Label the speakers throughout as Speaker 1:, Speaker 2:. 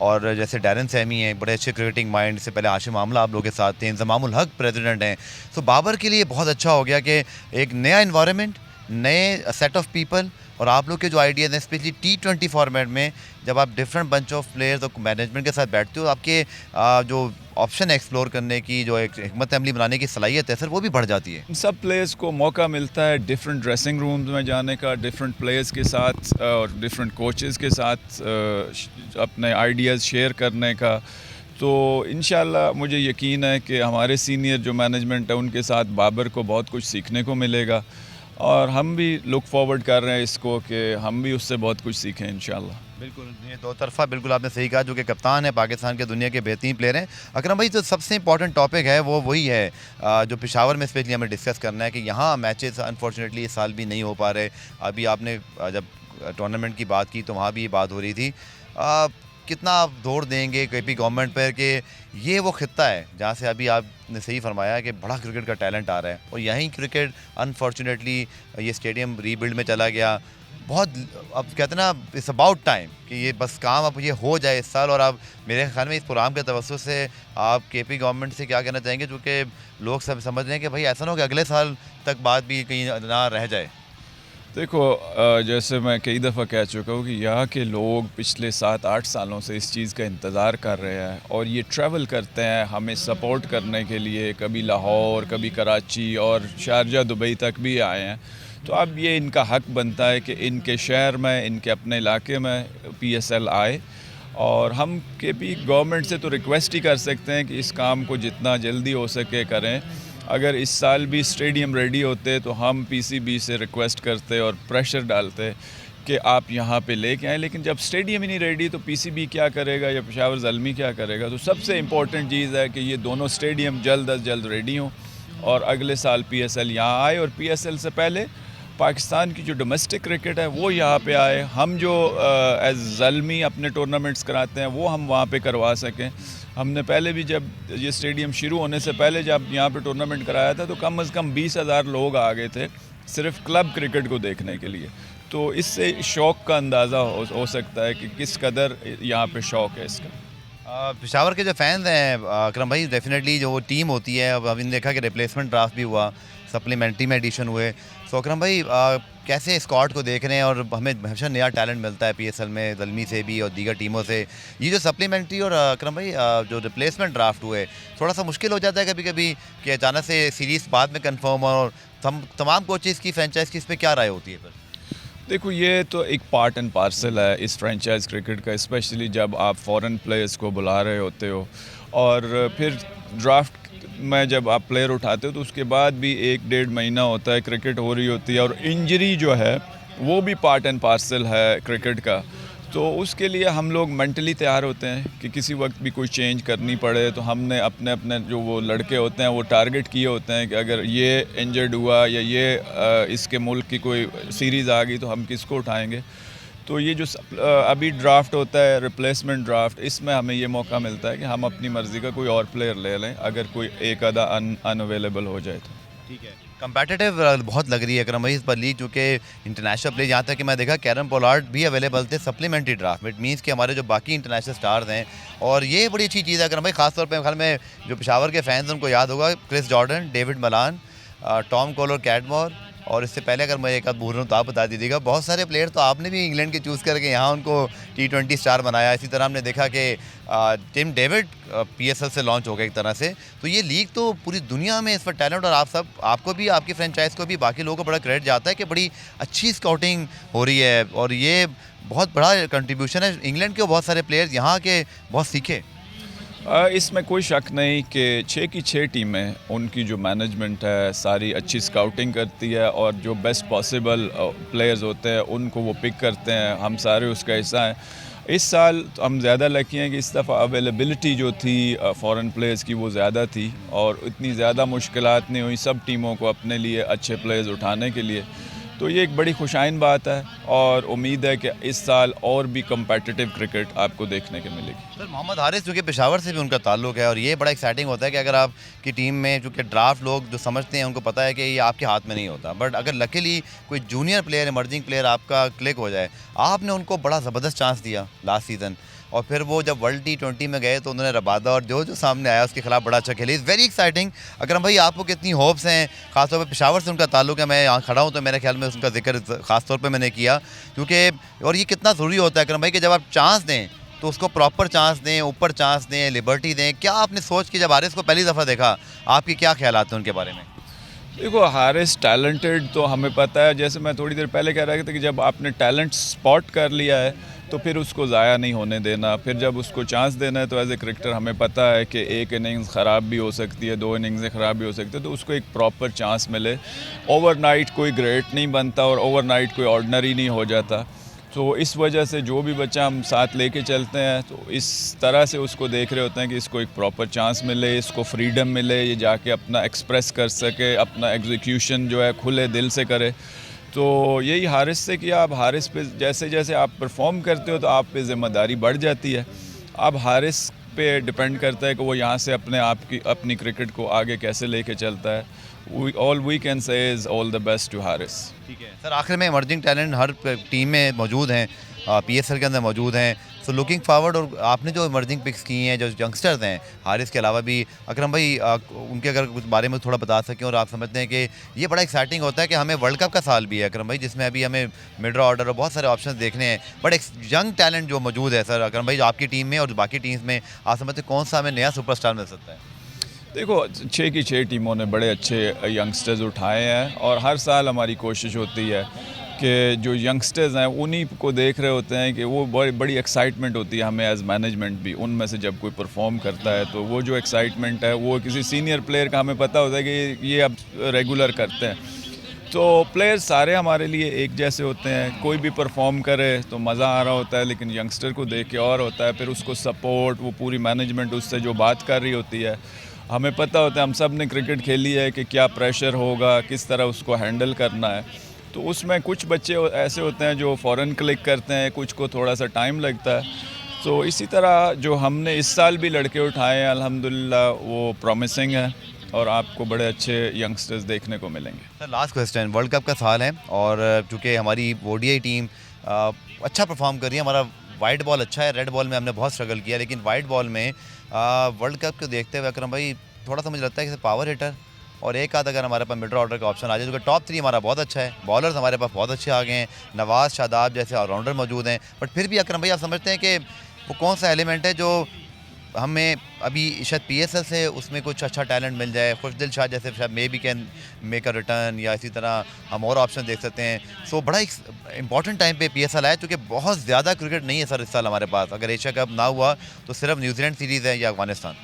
Speaker 1: اور جیسے Darren semi ہیں بڑے اچھے کرکٹنگ مائنڈ، اس سے پہلے ہاشم عاملہ آپ لوگوں کے ساتھ تھے، انضمام الحق پریزیڈنٹ ہیں. سو بابر کے لیے بہت اچھا ہو گیا کہ ایک نیا انوائرمنٹ، نئے سیٹ آف پیپل، اور آپ لوگ کے جو آئیڈیاز ہیں اسپیشلی T20 فارمیٹ میں جب آپ ڈفرینٹ بنچ آف پلیئرز اور مینجمنٹ کے ساتھ بیٹھتے ہو، آپ کے جو آپشن ایکسپلور کرنے کی، جو ایک حکمت عملی بنانے کی صلاحیت ہے سر، وہ بھی بڑھ جاتی ہے.
Speaker 2: سب پلیئرز کو موقع ملتا ہے ڈفرینٹ ڈریسنگ رومز میں جانے کا، ڈفرینٹ پلیئرز کے ساتھ اور ڈفرینٹ کوچز کے ساتھ اپنے آئیڈیاز شیئر کرنے کا. تو انشاءاللہ مجھے یقین ہے کہ ہمارے سینئر جو مینجمنٹ ہے ان کے ساتھ بابر کو بہت کچھ سیکھنے کو ملے گا، اور ہم بھی لک فارورڈ کر رہے ہیں اس کو کہ ہم بھی اس سے بہت کچھ سیکھیں انشاءاللہ.
Speaker 1: بالکل، یہ دو طرفہ بالکل آپ نے صحیح کہا، جو کہ کپتان ہے پاکستان کے دنیا کے بہترین پلیئر ہیں. اکرم بھائی، جو سب سے امپورٹنٹ ٹاپک ہے وہ وہی ہے جو پشاور میں اسپیشلی ہمیں ڈسکس کرنا ہے کہ یہاں میچز انفارچونیٹلی اس سال بھی نہیں ہو پا رہے. ابھی آپ نے جب ٹورنامنٹ کی بات کی تو وہاں بھی یہ بات ہو رہی تھی. کتنا آپ زور دیں گے KP گورنمنٹ پر کہ یہ وہ خطہ ہے جہاں سے ابھی آپ نے صحیح فرمایا کہ بڑا کرکٹ کا ٹیلنٹ آ رہا ہے، اور یہیں کرکٹ انفارچونیٹلی یہ اسٹیڈیم ری بلڈ میں چلا گیا. بہت اب کہتے ہیں نا اٹس اباؤٹ ٹائم کہ یہ بس کام اب یہ ہو جائے اس سال. اور اب میرے خیال میں اس پروگرام کے توسط سے آپ KP گورنمنٹ سے کیا کہنا چاہیں گے، جو کہ لوگ سب سمجھ رہے ہیں کہ بھائی ایسا نہ ہو کہ اگلے سال تک بات بھی کہیں نہ رہ جائے.
Speaker 2: دیکھو، جیسے میں کئی دفعہ کہہ چکا ہوں کہ یہاں کے لوگ پچھلے 7-8 سالوں سے اس چیز کا انتظار کر رہے ہیں، اور یہ ٹریول کرتے ہیں ہمیں سپورٹ کرنے کے لیے، کبھی لاہور، کبھی کراچی، اور شارجہ دبئی تک بھی آئے ہیں. تو اب یہ ان کا حق بنتا ہے کہ ان کے شہر میں، ان کے اپنے علاقے میں PSL آئے، اور ہم KP گورنمنٹ سے تو ریکویسٹ ہی کر سکتے ہیں کہ اس کام کو جتنا جلدی ہو سکے کریں. اگر اس سال بھی اسٹیڈیم ریڈی ہوتے تو ہم PCB سے ریکویسٹ کرتے اور پریشر ڈالتے کہ آپ یہاں پہ لے کے آئیں. لیکن جب اسٹیڈیم ہی نہیں ریڈی تو PCB کیا کرے گا یا پشاور زلمی کیا کرے گا؟ تو سب سے امپورٹنٹ چیز ہے کہ یہ دونوں اسٹیڈیم جلد از جلد ریڈی ہوں، اور اگلے سال PSL یہاں آئے، اور PSL سے پہلے پاکستان کی جو ڈومیسٹک کرکٹ ہے وہ یہاں پہ آئے. ہم جو ایز زلمی اپنے ٹورنامنٹس کراتے ہیں وہ ہم وہاں پہ کروا سکیں. ہم نے پہلے بھی جب یہ اسٹیڈیم شروع ہونے سے پہلے جب یہاں پہ ٹورنامنٹ کرایا تھا تو کم از کم 20,000 لوگ آ گئے تھے صرف کلب کرکٹ کو دیکھنے کے لیے. تو اس سے شوق کا اندازہ ہو سکتا ہے کہ کس قدر یہاں پہ شوق ہے اس کا.
Speaker 1: پشاور کے جو فینز ہیں اکرم بھائی، ڈیفینیٹلی جو وہ ٹیم ہوتی ہے، اب ہم نے دیکھا کہ ریپلیسمنٹ ڈرافٹ بھی ہوا، سپلیمنٹری میں ایڈیشن ہوئے. سو اکرم بھائی کیسے اسکواڈ کو دیکھ رہے ہیں؟ اور ہمیں ہمیشہ نیا ٹیلنٹ ملتا ہے PSL میں زلمی سے بھی اور دیگر ٹیموں سے. یہ جو سپلیمنٹری اور اکرم بھائی جو ریپلیسمنٹ ڈرافٹ ہوئے، تھوڑا سا مشکل ہو جاتا ہے کبھی کبھی کہ اچانک سے سیریز بعد میں کنفرم، اور تمام کوچز کی فرینچائز کی اس پہ کیا رائے ہوتی ہے پھر؟
Speaker 2: دیکھو، یہ تو ایک پارٹ اینڈ پارسل ہے اس فرینچائز کرکٹ کا، اسپیشلی جب آپ فورن پلیئرز کو بلا رہے ہوتے ہو، اور پھر ڈرافٹ میں جب آپ پلیئر اٹھاتے ہو تو اس کے بعد بھی 1-1.5 مہینہ ہوتا ہے، کرکٹ ہو رہی ہوتی ہے، اور انجری جو ہے وہ بھی پارٹ اینڈ پارسل ہے کرکٹ کا. تو اس کے لیے ہم لوگ مینٹلی تیار ہوتے ہیں کہ کسی وقت بھی کوئی چینج کرنی پڑے. تو ہم نے اپنے جو وہ لڑکے ہوتے ہیں وہ ٹارگٹ کیے ہوتے ہیں کہ اگر یہ انجرڈ ہوا یا یہ اس کے ملک کی کوئی سیریز آ گئی تو ہم کس کو اٹھائیں گے. تو یہ جو ابھی ڈرافٹ ہوتا ہے ریپلیسمنٹ ڈرافٹ، اس میں ہمیں یہ موقع ملتا ہے کہ ہم اپنی مرضی کا کوئی اور پلیئر لے لیں اگر کوئی ایک آدھا ان اویلیبل ہو جائے تو.
Speaker 1: ٹھیک ہے. کمپیٹیٹیو بہت لگ رہی ہے اکرم بھائی اس پر لیگ، چونکہ انٹرنیشنل پلے یہاں تک کہ میں دیکھا کیرم پولارڈ بھی اویلیبل تھے سپلیمنٹری ڈرافٹ میں. اٹ مینس کہ ہمارے جو باقی انٹرنیشنل سٹارز ہیں، اور یہ بڑی اچھی چیز ہے اکرم بھائی، خاص طور پہ خیال میں جو پشاور کے فینز ان کو یاد ہوگا کرس جارڈن، ڈیوڈ ملان، ٹام کولر کیڈمور، اور اس سے پہلے اگر میں ایک آدھ بھول رہا ہوں تو آپ بتا دیجیے گا. بہت سارے پلیئر تو آپ نے بھی انگلینڈ کے چوز کر کے یہاں ان کو T20 اسٹار بنایا. اسی طرح ہم نے دیکھا کہ ٹیم ڈیوڈ PSL سے لانچ ہو گیا ایک طرح سے. تو یہ لیگ تو پوری دنیا میں اس پر ٹیلنٹ، اور آپ کو بھی، آپ کی فرینچائز کو بھی، باقی لوگوں کو بڑا کریڈٹ جاتا ہے کہ بڑی اچھی اسکاؤٹنگ ہو رہی ہے، اور یہ بہت بڑا کنٹریبیوشن ہے انگلینڈ کے. بہت سارے پلیئرز یہاں کے بہت سیکھے.
Speaker 2: اس میں کوئی شک نہیں کہ 6 کی 6 ٹیمیں، ان کی جو مینجمنٹ ہے ساری اچھی اسکاؤٹنگ کرتی ہے، اور جو بیسٹ پاسبل پلیئرز ہوتے ہیں ان کو وہ پک کرتے ہیں. ہم سارے اس کا حصہ ہیں. اس سال ہم زیادہ لکی ہیں کہ اس دفعہ اویلیبلٹی جو تھی فورن پلیئرز کی وہ زیادہ تھی، اور اتنی زیادہ مشکلات نہیں ہوئی سب ٹیموں کو اپنے لیے اچھے پلیئرز اٹھانے کے لیے. تو یہ ایک بڑی خوشائن بات ہے، اور امید ہے کہ اس سال اور بھی کمپیٹیٹیو کرکٹ آپ کو دیکھنے کو ملے گی.
Speaker 1: سر محمد حارث جو کہ پشاور سے بھی ان کا تعلق ہے، اور یہ بڑا ایکسائٹنگ ہوتا ہے کہ اگر آپ کی ٹیم میں چونکہ ڈرافٹ لوگ جو سمجھتے ہیں ان کو پتہ ہے کہ یہ آپ کے ہاتھ میں نہیں ہوتا، بٹ اگر لکیلی کوئی جونیئر پلیئر، ایمرجنگ پلیئر آپ کا کلک ہو جائے، آپ نے ان کو بڑا زبردست چانس دیا لاسٹ سیزن. اور پھر وہ جب ورلڈ T20 میں گئے تو انہوں نے ربادہ اور جو سامنے آیا اس کے خلاف بڑا اچھا کھیلی. Is very exciting. اکرم بھائی آپ کو کتنی ہوپس ہیں؟ خاص طور پہ پشاور سے ان کا تعلق ہے, میں یہاں کھڑا ہوں تو میرے خیال میں اس کا ذکر خاص طور پہ میں نے کیا, کیونکہ اور یہ کتنا ضروری ہوتا ہے اکرم بھائی کہ جب آپ چانس دیں تو اس کو پراپر چانس دیں, اوپر چانس دیں, لبرٹی دیں. کیا آپ نے سوچ کے جب حارث کو پہلی دفعہ دیکھا, آپ کے کیا خیالات ہیں ان کے بارے میں؟
Speaker 2: دیکھو حارث ٹیلنٹڈ تو ہمیں پتہ ہے, جیسے میں تھوڑی دیر پہلے کہہ رہا تھا کہ جب آپ نے ٹیلنٹ سپاٹ کر لیا ہے تو پھر اس کو ضائع نہیں ہونے دینا. پھر جب اس کو چانس دینا ہے تو ایز اے کرکٹر ہمیں پتہ ہے کہ ایک اننگز خراب بھی ہو سکتی ہے, 2 اننگزیں خراب بھی ہو سکتی ہے, تو اس کو ایک پراپر چانس ملے. اوور نائٹ کوئی گریٹ نہیں بنتا اور اوور نائٹ کوئی آرڈنری نہیں ہو جاتا. تو اس وجہ سے جو بھی بچہ ہم ساتھ لے کے چلتے ہیں تو اس طرح سے اس کو دیکھ رہے ہوتے ہیں کہ اس کو ایک پراپر چانس ملے, اس کو فریڈم ملے, یہ جا کے اپنا ایکسپریس کر سکے, اپنا ایگزیکیوشن جو ہے کھلے دل سے کرے. تو یہی حارث سے کیا. اب حارث پہ جیسے جیسے آپ پرفارم کرتے ہو تو آپ پہ ذمہ داری بڑھ جاتی ہے. اب حارث پہ ڈپینڈ کرتا ہے کہ وہ یہاں سے اپنی کرکٹ کو آگے کیسے لے کے چلتا ہے. all we can say is all the best to Haris.
Speaker 1: ٹھیک ہے سر, آخر میں ایمرجنگ ٹیلنٹ ہر ٹیم میں موجود ہیں, PSL کے اندر موجود ہیں. سو لوکنگ فارورڈ, اور آپ نے جو ایمرجنگ پکس کی ہیں جو ینگسٹرز ہیں حارث کے علاوہ بھی, اکرم بھائی ان کے اگر کچھ بارے میں تھوڑا بتا سکیں, اور آپ سمجھتے ہیں کہ یہ بڑا ایکسائٹنگ ہوتا ہے کہ ہمیں ورلڈ کپ کا سال بھی ہے اکرم بھائی, جس میں ابھی ہمیں مڈل آرڈر اور بہت سارے آپشنز دیکھنے ہیں, بٹ ایک ینگ ٹیلنٹ جو موجود ہے سر اکرم بھائی, جو آپ کی ٹیم میں اور باقی ٹیمز میں آپ سمجھتے ہیں کون سا ہمیں نیا سپر اسٹار مل سکتا ہے؟
Speaker 2: دیکھو 6 کی 6 ٹیموں نے بڑے اچھے ینگسٹرز اٹھائے ہیں, اور ہر سال ہماری کوشش ہوتی ہے کہ جو ینگسٹرز ہیں انہی کو دیکھ رہے ہوتے ہیں کہ وہ بڑی ایکسائٹمنٹ ہوتی ہے ہمیں ایز مینجمنٹ بھی ان میں سے جب کوئی پرفارم کرتا ہے, تو وہ جو ایکسائٹمنٹ ہے وہ کسی سینئر پلیئر کا ہمیں پتہ ہوتا ہے کہ یہ اب ریگولر کرتے ہیں. تو پلیئر سارے ہمارے لیے ایک جیسے ہوتے ہیں, کوئی بھی پرفارم کرے تو مزہ آ رہا ہوتا ہے, لیکن ینگسٹر کو دیکھ کے اور ہوتا ہے. پھر اس کو سپورٹ, وہ پوری مینجمنٹ اس سے جو بات کر رہی ہوتی ہے, ہمیں پتہ ہوتا ہے, ہم سب نے کرکٹ کھیلی ہے کہ کیا پریشر ہوگا, کس طرح اس کو ہینڈل کرنا ہے. تو اس میں کچھ بچے ایسے ہوتے ہیں جو فوراً کلک کرتے ہیں, کچھ کو تھوڑا سا ٹائم لگتا ہے. تو اسی طرح جو ہم نے اس سال بھی لڑکے اٹھائے ہیں الحمدللہ وہ پرومسنگ ہے, اور آپ کو بڑے اچھے ینگسٹرز دیکھنے کو ملیں گے.
Speaker 1: Sir last question, world cup کا سال ہے اور چونکہ ہماری ODI ٹیم اچھا پرفارم کر رہی ہے, ہمارا وائٹ بال اچھا ہے, ریڈ بال میں ہم نے بہت اسٹرگل کیا, لیکن وائٹ بال میں ورلڈ کپ کو دیکھتے ہوئے اکرم بھائی تھوڑا سا مجھے لگتا ہے کہ پاور ہٹر اور ایک آدھ اگر ہمارے پاس مڈل آرڈر کا آپشن آ جائے, کیونکہ ٹاپ 3 ہمارا بہت اچھا ہے, بالرز ہمارے پاس بہت اچھے آ گئے ہیں, نواز, شاداب جیسے آل راؤنڈر موجود ہیں, بٹ پھر بھی اکرم بھائی آپ سمجھتے ہیں کہ وہ کون سا ایلیمنٹ ہے جو ہمیں ابھی شاید PSL سے اس میں کچھ اچھا ٹیلنٹ مل جائے, خوش دل شاہ جیسے شاید maybe can make a return, یا اسی طرح ہم اور آپشن دیکھ سکتے ہیں. سو بڑا ایک امپورٹنٹ ٹائم پہ PSL آیا, چونکہ بہت زیادہ کرکٹ نہیں ہے سر اس سال ہمارے پاس. اگر ایشیا کپ نہ ہوا تو صرف نیوزی لینڈ سیریز ہے یا افغانستان.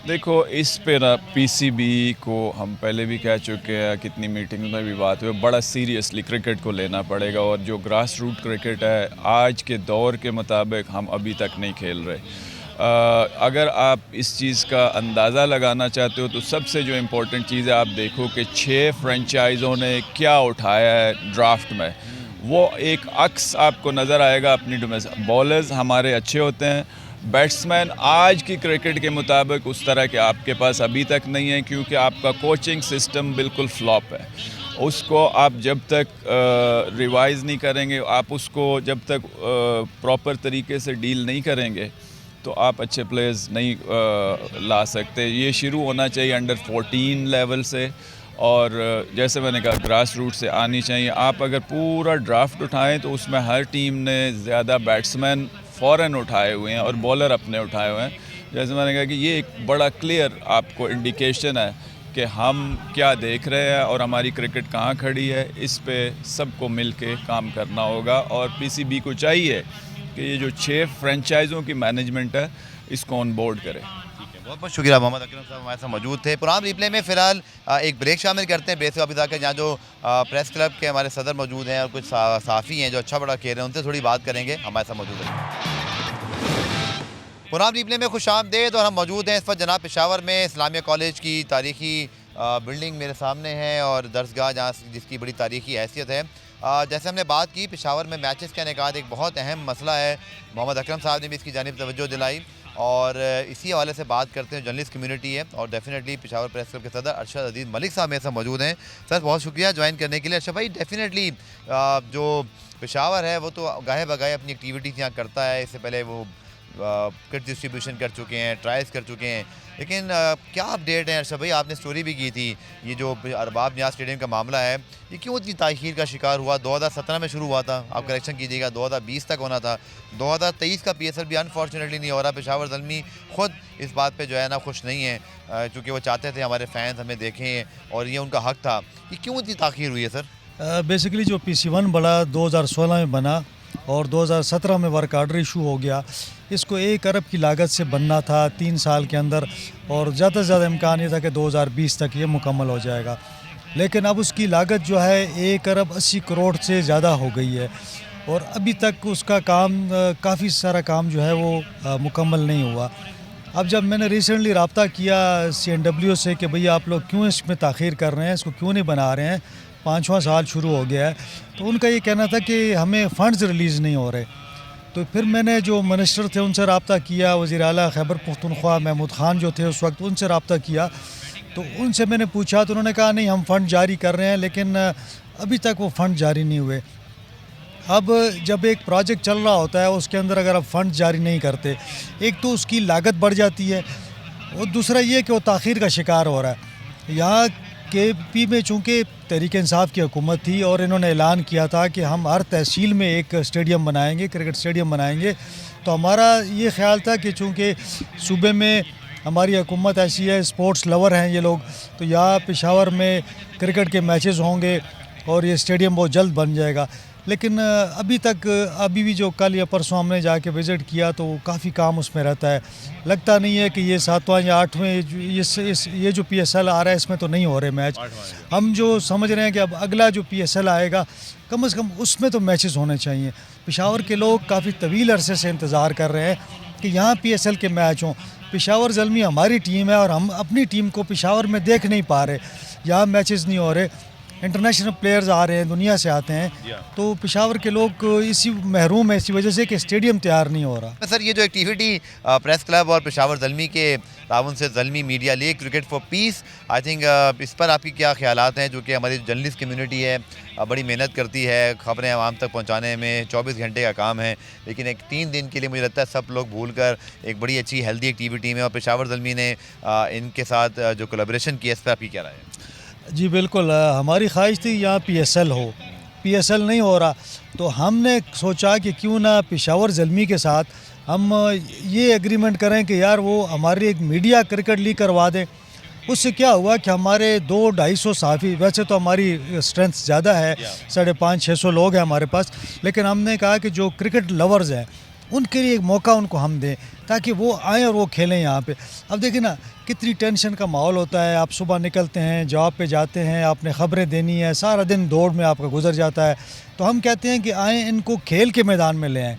Speaker 2: دیکھو اس پہ نا PCB کو ہم پہلے بھی کہہ چکے ہیں, کتنی میٹنگ میں بھی بات ہوئی, بڑا سیریسلی کرکٹ کو لینا پڑے گا, اور جو گراس روٹ کرکٹ ہے آج کے دور کے مطابق ہم ابھی تک نہیں کھیل رہے. اگر آپ اس چیز کا اندازہ لگانا چاہتے ہو تو سب سے جو امپورٹنٹ چیز ہے آپ دیکھو کہ 6 فرنچائزوں نے کیا اٹھایا ہے ڈرافٹ میں, وہ ایک عکس آپ کو نظر آئے گا اپنی بالرز ہمارے اچھے ہوتے ہیں, بیٹسمین آج کی کرکٹ کے مطابق اس طرح کے آپ کے پاس ابھی تک نہیں ہیں, کیونکہ آپ کا کوچنگ سسٹم بالکل فلاپ ہے. اس کو آپ جب تک ریوائز نہیں کریں گے, آپ اس کو جب تک پراپر طریقے سے ڈیل نہیں کریں گے تو آپ اچھے پلیئرز نہیں لا سکتے. یہ شروع ہونا چاہیے انڈر 14 لیول سے, اور جیسے میں نے کہا گراس روٹ سے آنی چاہیے. آپ اگر پورا ڈرافٹ اٹھائیں تو اس میں ہر ٹیم نے زیادہ بیٹسمین فوراً اٹھائے ہوئے ہیں اور بولر اپنے اٹھائے ہوئے ہیں. جیسے میں نے کہا کہ یہ ایک بڑا کلیئر آپ کو انڈیکیشن ہے کہ ہم کیا دیکھ رہے ہیں اور ہماری کرکٹ کہاں کھڑی ہے. اس پہ سب کو مل کے کام کرنا ہوگا, اور PCB کو چاہیے کہ یہ جو 6 فرنچائزوں کی مینجمنٹ ہے اس کو آن بورڈ کرے.
Speaker 1: بہت بہت شکریہ محمد اکرم صاحب ہمارے ساتھ موجود تھے. پرام ریپلے میں فی الحال ایک بریک شامل کرتے ہیں بیس واپس آ کے, جہاں جو پریس کلب کے ہمارے صدر موجود ہیں اور کچھ صحافی ہیں جو اچھا بڑا کھیل رہے ہیں, ان سے تھوڑی بات کریں گے. ہمارے ساتھ موجود ہیں. پرام ریپلے میں خوش آمدید, اور ہم موجود ہیں اس وقت جناب پشاور میں اسلامیہ کالج کی تاریخی بلڈنگ میرے سامنے ہے, اور درسگاہ جہاں جس کی بڑی تاریخی حیثیت ہے. جیسے ہم نے بات کی پشاور میں میچز کا انعقاد ایک بہت اہم مسئلہ ہے, محمد اکرم صاحب نے بھی اس کی جانب توجہ دلائی. اور اسی حوالے سے بات کرتے ہیں جرنلسٹ کمیونٹی ہے اور ڈیفینیٹلی پشاور پریس کلب کے صدر ارشد عزیز ملک صاحب میرے ساتھ موجود ہیں. سر بہت شکریہ جوائن کرنے کے لیے. ارشد بھائی ڈیفینیٹلی جو پشاور ہے وہ تو گاہے بگاہے اپنی ایکٹیویٹیز یہاں کرتا ہے. اس سے پہلے وہ کٹ ڈسٹریبیوشن کر چکے ہیں, ٹرائلز کر چکے ہیں, لیکن کیا اپڈیٹ ہے ارشد بھائی؟ آپ نے سٹوری بھی کی تھی یہ جو ارباب نیاز اسٹیڈیم کا معاملہ ہے یہ کیوں اتنی تاخیر کا شکار ہوا؟ 2017 میں شروع ہوا تھا, آپ کریکشن کیجیے گا, 2020 تک ہونا تھا, 2023 کا PSL بھی انفارچونیٹلی نہیں ہو رہا. پشاور زلمی خود اس بات پہ جو ہے نا خوش نہیں ہے, چونکہ وہ چاہتے تھے ہمارے فینس ہمیں دیکھیں اور یہ ان کا حق تھا. یہ کیوں اتنی تاخیر ہوئی ہے سر؟
Speaker 3: بیسیکلی جو PC1 بڑا 2016 میں بنا اور 2017 میں ورک آرڈر ایشو ہو گیا. اس کو 1 ارب کی لاگت سے بننا تھا 3 سال کے اندر, اور زیادہ سے زیادہ امکان یہ تھا کہ 2020 تک یہ مکمل ہو جائے گا. لیکن اب اس کی لاگت جو ہے 1 ارب 80 کروڑ سے زیادہ ہو گئی ہے, اور ابھی تک اس کا کام کافی سارا کام جو ہے وہ مکمل نہیں ہوا. اب جب میں نے ریسنٹلی رابطہ کیا CNW سے کہ بھئی آپ لوگ کیوں اس میں تاخیر کر رہے ہیں, اس کو کیوں نہیں بنا رہے ہیں, 5واں سال شروع ہو گیا ہے, تو ان کا یہ کہنا تھا کہ ہمیں فنڈز ریلیز نہیں ہو رہے. تو پھر میں نے جو منسٹر تھے ان سے رابطہ کیا, وزیر اعلیٰ خیبر پختونخوا محمود خان جو تھے اس وقت, ان سے رابطہ کیا. تو ان سے میں نے پوچھا تو انہوں نے کہا نہیں ہم فنڈ جاری کر رہے ہیں, لیکن ابھی تک وہ فنڈ جاری نہیں ہوئے. اب جب ایک پروجیکٹ چل رہا ہوتا ہے اس کے اندر اگر آپ فنڈ جاری نہیں کرتے, ایک تو اس کی لاگت بڑھ جاتی ہے, اور دوسرا یہ کہ وہ تاخیر کا شکار ہو رہا ہے. یہاں KP میں چونکہ تحریک انصاف کی حکومت تھی اور انہوں نے اعلان کیا تھا کہ ہم ہر تحصیل میں ایک اسٹیڈیم بنائیں گے, کرکٹ اسٹیڈیم بنائیں گے. تو ہمارا یہ خیال تھا کہ چونکہ صوبے میں ہماری حکومت ایسی ہے, اسپورٹس لور ہیں یہ لوگ, تو یہاں پشاور میں کرکٹ کے میچز ہوں گے اور یہ اسٹیڈیم بہت جلد بن جائے گا. لیکن ابھی بھی جو کل یا پرسوں ہم نے جا کے وزٹ کیا تو کافی کام اس میں رہتا ہے. لگتا نہیں ہے کہ یہ 7واں یا 8ویں یہ جو PSL آ رہا ہے اس میں تو نہیں ہو رہے میچ. ہم جو سمجھ رہے ہیں کہ اب اگلا جو PSL آئے گا کم از کم اس میں تو میچز ہونے چاہیے. پشاور کے لوگ کافی طویل عرصے سے انتظار کر رہے ہیں کہ یہاں PSL کے میچ ہوں. پشاور زلمی ہماری ٹیم ہے اور ہم اپنی ٹیم کو پشاور میں دیکھ نہیں پا رہے, یہاں میچز نہیں ہو رہے. انٹرنیشنل پلیئرز آ رہے ہیں, دنیا سے آتے ہیں, تو پشاور کے لوگ اسی محروم ہیں اسی وجہ سے کہ اسٹیڈیم تیار نہیں ہو رہا.
Speaker 1: سر یہ جو ایکٹیویٹی پریس کلب اور پشاور زلمی کے تعاون سے Zalmi media league cricket for peace, I think اس پر آپ کی کیا خیالات ہیں؟ جو کہ ہماری جرنلسٹ کمیونٹی ہے بڑی محنت کرتی ہے خبریں عوام تک پہنچانے میں, 24 گھنٹے کا کام ہے, لیکن ایک 3 دن کے لیے مجھے لگتا ہے سب لوگ بھول کر ایک بڑی اچھی ہیلدی ایکٹیویٹی میں, اور پشاور زلمی نے ان کے ساتھ جو کولیبریشن کی ہے اس پر آپ کی کیا رائے ہے؟
Speaker 3: جی بالکل, ہماری خواہش تھی یہاں PSL ہو, PSL نہیں ہو رہا, تو ہم نے سوچا کہ کیوں نہ پشاور زلمی کے ساتھ ہم یہ ایگریمنٹ کریں کہ یار وہ ہماری ایک میڈیا کرکٹ لیگ کروا دیں. اس سے کیا ہوا کہ ہمارے 200-250 صحافی, ویسے تو ہماری اسٹرینتھ زیادہ ہے, 550-600 لوگ ہیں ہمارے پاس, لیکن ہم نے کہا کہ جو کرکٹ لورز ہیں ان کے لیے ایک موقع ان کو ہم دیں تاکہ وہ آئیں اور وہ کھیلیں یہاں پہ. اب دیکھیں نا کتنی ٹینشن کا ماحول ہوتا ہے, آپ صبح نکلتے ہیں, جاب پہ جاتے ہیں, آپ نے خبریں دینی ہے, سارا دن دوڑ میں آپ کا گزر جاتا ہے. تو ہم کہتے ہیں کہ آئیں ان کو کھیل کے میدان میں لے آئیں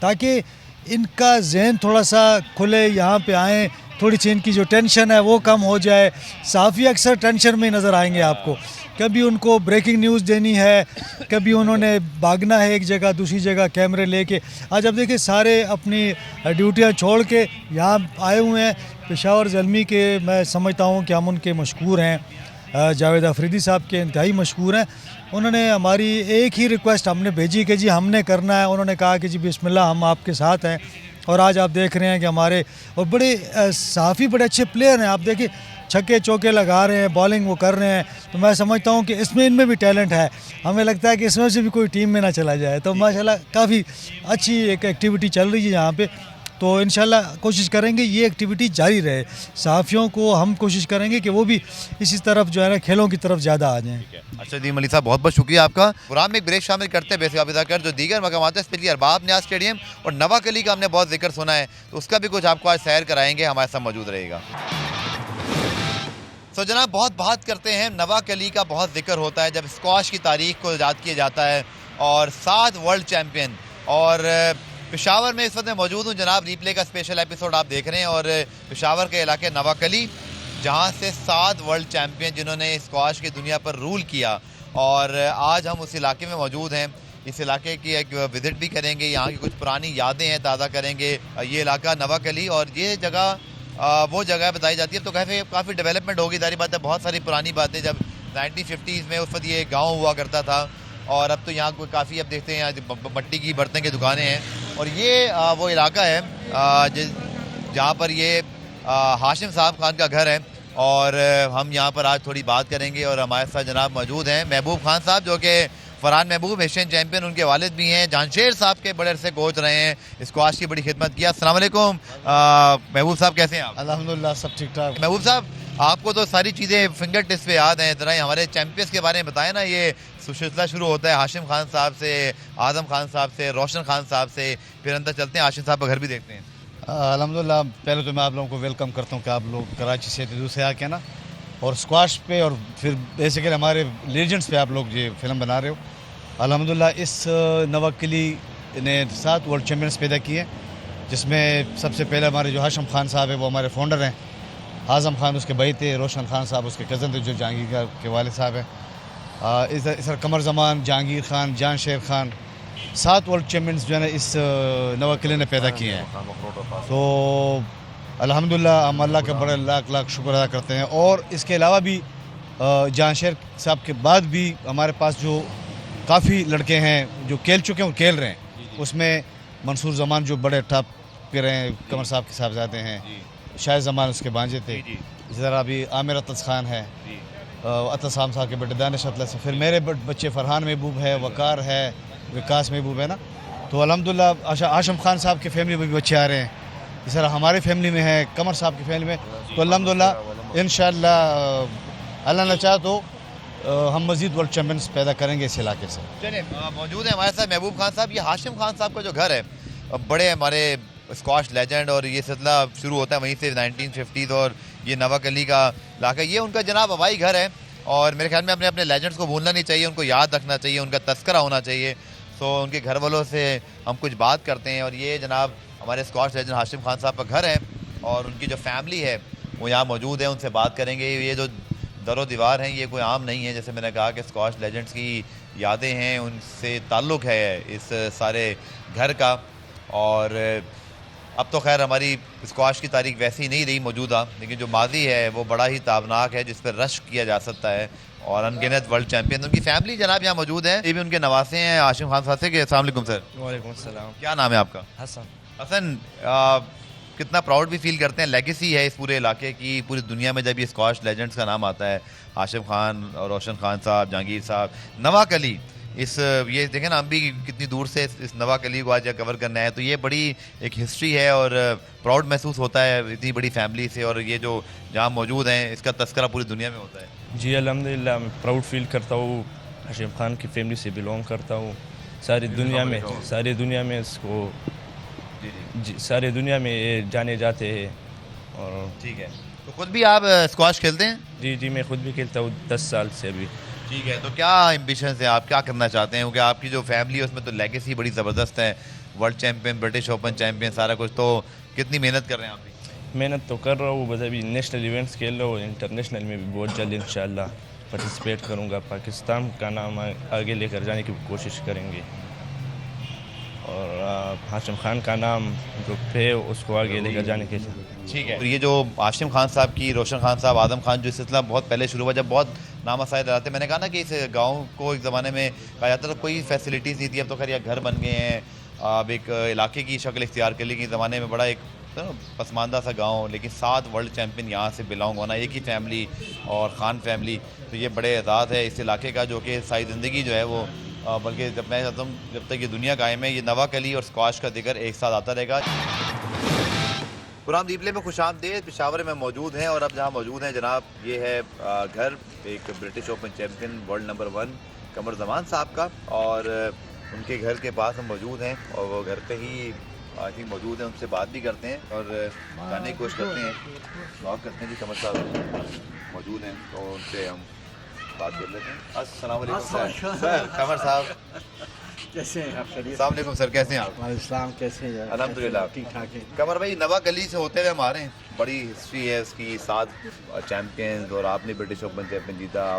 Speaker 3: تاکہ ان کا ذہن تھوڑا سا کھلے, یہاں پہ آئیں, تھوڑی سی ان کی جو ٹینشن ہے وہ کم ہو جائے. صحافی اکثر ٹینشن میں نظر آئیں گے آپ کو, کبھی ان کو بریکنگ نیوز دینی ہے, کبھی انہوں نے بھاگنا ہے ایک جگہ دوسری جگہ کیمرے لے کے. آج اب دیکھیں سارے اپنی ڈیوٹیاں چھوڑ کے یہاں آئے ہوئے ہیں. پشاور زلمی کے میں سمجھتا ہوں کہ ہم ان کے مشکور ہیں, جاوید افریدی صاحب کے انتہائی مشکور ہیں. انہوں نے ہماری ایک ہی ریکویسٹ ہم نے بھیجی کہ جی ہم نے کرنا ہے, انہوں نے کہا کہ جی بسم اللہ ہم آپ کے ساتھ ہیں. اور آج آپ دیکھ رہے ہیں کہ ہمارے اور بڑے صحافی بڑے اچھے پلیئر ہیں, آپ دیکھیں چھکے چوکے لگا رہے ہیں, بالنگ وہ کر رہے ہیں. تو میں سمجھتا ہوں کہ اس میں ان میں بھی ٹیلنٹ ہے, ہمیں لگتا ہے کہ اس میں سے بھی کوئی ٹیم میں نہ چلا جائے. تو ماشاءاللہ کافی اچھی ایک ایکٹیویٹی چل رہی ہے یہاں پہ, تو انشاءاللہ کوشش کریں گے یہ ایکٹیویٹی جاری رہے. صحافیوں کو ہم کوشش کریں گے کہ وہ بھی اسی طرف جو ہے نا کھیلوں کی طرف زیادہ آ جائیں.
Speaker 1: اچھا جی ملک صاحب بہت بہت شکریہ آپ کا. پروگرام میں ایک بریک شامل کرتے ہیں بیسک آفیسر کر جو دیگر مقامات ہیں, اسپیشلی ارباب نیاز اسٹیڈیم اور نوا کلی کا ہم نے بہت ذکر سنا ہے, تو اس کا بھی کچھ آپ کو آج سیر کرائیں گے, ہمارے ساتھ موجود رہے گا. تو جناب بہت بات کرتے ہیں, نوا کلی کا بہت ذکر ہوتا ہے جب اسکواش کی تاریخ کو یاد کیا جاتا ہے, اور 7 ورلڈ چیمپئن, اور پشاور میں اس وقت میں موجود ہوں. جناب ریپلے کا اسپیشل ایپیسوڈ آپ دیکھ رہے ہیں, اور پشاور کے علاقے نوا کلی جہاں سے 7 ورلڈ چیمپئن جنہوں نے اسکواش کی دنیا پر رول کیا, اور آج ہم اس علاقے میں موجود ہیں. اس علاقے کی ایک وزٹ بھی کریں گے, یہاں کی کچھ پرانی یادیں ہیں تازہ کریں گے. یہ علاقہ نوا کلی اور یہ جگہ وہ جگہ بتائی جاتی ہے. اب تو کافی ڈیولپمنٹ ہوگی, ظاہر بات ہے بہت ساری پرانی باتیں, جب 1950s میں اس وقت یہ گاؤں ہوا کرتا تھا, اور اب تو یہاں کوئی کافی اب دیکھتے ہیں مٹی کی برتن کی دکانیں ہیں. اور یہ وہ علاقہ ہے جہاں پر یہ ہاشم صاحب خان کا گھر ہے, اور ہم یہاں پر آج تھوڑی بات کریں گے. اور ہمارے ساتھ جناب موجود ہیں محبوب خان صاحب, جو کہ فرحان محبوب ایشین چیمپئن ان کے والد بھی ہیں, جانشیر صاحب کے بڑے عرصے کوچ رہے ہیں, اسکواش کی بڑی خدمت کیا. السلام علیکم محبوب صاحب, کیسے ہیں آپ؟
Speaker 4: الحمدللہ سب ٹھیک ٹھاک.
Speaker 1: محبوب صاحب, آپ کو تو ساری چیزیں فنگر ٹپس پہ یاد ہیں, ذرا ہمارے چیمپئنس کے بارے میں بتائیں نا. یہ سلسلہ شروع ہوتا ہے ہاشم خان صاحب سے, اعظم خان صاحب سے, روشن خان صاحب سے, پھر اندر چلتے ہیں ہاشم صاحب کا گھر بھی دیکھتے ہیں.
Speaker 4: الحمدللہ پہلے تو میں آپ لوگوں کو ویلکم کرتا ہوں کہ آپ لوگ کراچی سے دور سے آ کے نا, اور اسکواش پہ اور پھر بیسیکلی ہمارے لیجنڈس پہ آپ لوگ یہ فلم بنا رہے ہو. الحمدللہ اس نوا کلی نے 7 ورلڈ چیمپئنس پیدا کیے, جس میں سب سے پہلے ہمارے جو ہاشم خان صاحب ہیں وہ ہمارے فاؤنڈر ہیں. اعظم خان اس کے بھائی تھے, روشن خان صاحب اس کے کزن تھے جو جہانگیر کے والد صاحب ہیں. اس طرح قمر زمان, جہانگیر خان, جان شیر خان, 7 ورلڈ چیمپئنس جو ہے نا اس نوا کلی نے پیدا کیے ہیں. تو الحمدللہ ہم اللہ کا بڑے لاکھ لاکھ شکر ادا کرتے ہیں. اور اس کے علاوہ بھی جان شیر صاحب کے بعد بھی ہمارے پاس جو کافی لڑکے ہیں جو کھیل چکے ہیں اور کھیل رہے ہیں, اس میں منصور زمان جو بڑے ٹاپ پہ رہے ہیں, قمر صاحب کے صاحبزادے ہیں, شاہد زمان اس کے بانجے تھے. اسی طرح ابھی عامر اطلس خان ہے, اطلس صاحب کے بیٹے دانش اطلس, پھر میرے بچے فرحان محبوب ہے, وقار ہے, وکاس محبوب ہے نا. تو الحمدللہ ہاشم خان صاحب کی فیملی میں بھی بچے آ رہے ہیں, اس طرح ہماری فیملی میں ہے, قمر صاحب کی فیملی میں. تو الحمدللہ انشاءاللہ اللہ نے چاہا تو ہم مزید ورلڈ چیمپئنس پیدا کریں گے اس علاقے سے.
Speaker 1: چلیں, موجود ہیں ہمارے ساتھ محبوب خان صاحب. یہ ہاشم خان صاحب کا جو گھر ہے, بڑے ہمارے اسکواش لیجنڈ, اور یہ سلسلہ شروع ہوتا ہے وہیں سے 1950s, اور یہ نوا کلی کا علاقہ, یہ ان کا جناب ہوائی گھر ہے. اور میرے خیال میں اپنے لیجنڈس کو بھولنا نہیں چاہیے, ان کو یاد رکھنا چاہیے, ان کا تذکرہ ہونا چاہیے. تو ان کے گھر والوں سے ہم کچھ بات کرتے ہیں. اور یہ جناب ہمارے اسکواش لیجنڈ ہاشم خان صاحب کا گھر ہے, اور ان کی جو فیملی ہے وہ یہاں موجود ہے, ان سے بات کریں گے. یہ جو در و دیوار ہیں یہ کوئی عام نہیں ہے, جیسے میں نے کہا کہ اسکواش لیجنڈس کی یادیں ہیں, ان سے تعلق ہے اس سارے گھر کا. اور اب تو خیر ہماری اسکواش کی تاریخ ویسی نہیں رہی موجودہ, لیکن جو ماضی ہے وہ بڑا ہی تابناک ہے, جس پہ رشک کیا جا سکتا ہے. اور ان گنت ورلڈ چیمپئن ان کی فیملی جناب یہاں موجود ہے, یہ بھی ان کے نواسے ہیں ہاشم خان صاحب سے. کہ السلام علیکم سر.
Speaker 5: وعلیکم السلام.
Speaker 1: کیا نام ہے آپ کا؟
Speaker 5: حسن.
Speaker 1: حسن, کتنا پراؤڈ بھی فیل کرتے ہیں, لیگیسی ہے اس پورے علاقے کی, پوری دنیا میں جب یہ اسکواش لیجنڈس کا نام آتا ہے, ہاشم خان اور روشن خان صاحب, جہانگیر صاحب, نوا کلی, یہ دیکھیں نا ہم بھی کتنی دور سے اس نوا کلی کو آج کور کرنا ہے. تو یہ بڑی ایک ہسٹری ہے, اور پراؤڈ محسوس ہوتا ہے اتنی بڑی فیملی سے, اور یہ جو جہاں موجود ہیں اس کا تذکرہ پوری دنیا میں ہوتا ہے.
Speaker 5: جی الحمدللہ میں پراؤڈ فیل کرتا ہوں, ہاشم خان کی فیملی سے بلونگ کرتا ہوں. ساری دنیا میں اس کو ساری دنیا میں یہ جانے جاتے ہیں. اور
Speaker 1: ٹھیک ہے, تو خود بھی آپ اسکواش کھیلتے ہیں؟
Speaker 5: جی میں خود بھی کھیلتا ہوں 10 سال سے ابھی.
Speaker 1: ٹھیک ہے, تو کیا ایمبیشنز ہیں, آپ کیا کرنا چاہتے ہیں؟ کیونکہ آپ کی جو فیملی ہے اس میں تو لیگیسی بڑی زبردست ہے, world champion, British open champion, سارا کچھ. تو کتنی محنت کر رہے ہیں آپ بھی؟
Speaker 5: محنت تو کر رہا ہوں, بس ابھی نیشنل ایونٹس کھیل رہا ہوں, انٹرنیشنل میں بھی بہت جلد انشاءاللہ پارٹیسپیٹ کروں گا. پاکستان کا نام آگے لے کر جانے کی کوشش کریں گے, اور ہاشم خان کا نام جو ہے اس کو آگے لے کر جانے کے.
Speaker 1: ٹھیک ہے, یہ جو ہاشم خان صاحب کی, روشن خان صاحب, اعظم خان, جو سلسلہ بہت پہلے شروع ہوا جب بہت نامسائل ڈراتے, میں نے کہا نا کہ اس گاؤں کو ایک زمانے میں کہا جاتا تھا کوئی فیسلٹیز نہیں تھی, اب تو خیر یہ گھر بن گئے ہیں, اب ایک علاقے کی شکل اختیار کر لی. کہ زمانے میں بڑا ایک پسماندہ سا گاؤں, لیکن 7 ورلڈ چیمپئن یہاں سے بلانگ ہونا, ایک ہی فیملی اور خان فیملی. تو یہ بڑے اعزاز ہے اس علاقے کا, جو کہ ساری زندگی جو ہے وہ, بلکہ جب میں چاہتا ہوں جب تک یہ دنیا قائم ہے, یہ نوا کلی اور اسکواش کا ذکر ایک ساتھ آتا رہے گا. پرام ریپلے میں خوش آمدید. پشاور میں موجود ہیں, اور اب جہاں موجود ہیں جناب یہ ہے گھر ایک British open champion, world number 1 Qamar Zaman صاحب کا, اور ان کے گھر کے پاس ہم موجود ہیں, اور وہ گھر پہ ہی موجود ہیں, ان سے بات بھی کرتے ہیں اور جاننے کی کوشش کرتے ہیں, بات کرتے ہیں. جی قمر صاحب موجود ہیں, تو ان سے ہم بات کر لیتے ہیں. السلام علیکم سر. قمر صاحب
Speaker 4: کیسے ہیں آپ؟
Speaker 1: السلام علیکم سر, کیسے ہیں آپ؟
Speaker 4: وعلیکم السلام. کیسے ہیں؟
Speaker 1: الحمدللہ
Speaker 4: ٹھیک ٹھاک ہے.
Speaker 1: قمر بھائی, نوا گلی سے ہوتے ہوئے ہم آ رہے ہیں, بڑی ہسٹری ہے اس کی, 7 چیمپئنز, اور آپ نے برٹش اوپن چیمپئن جیتا.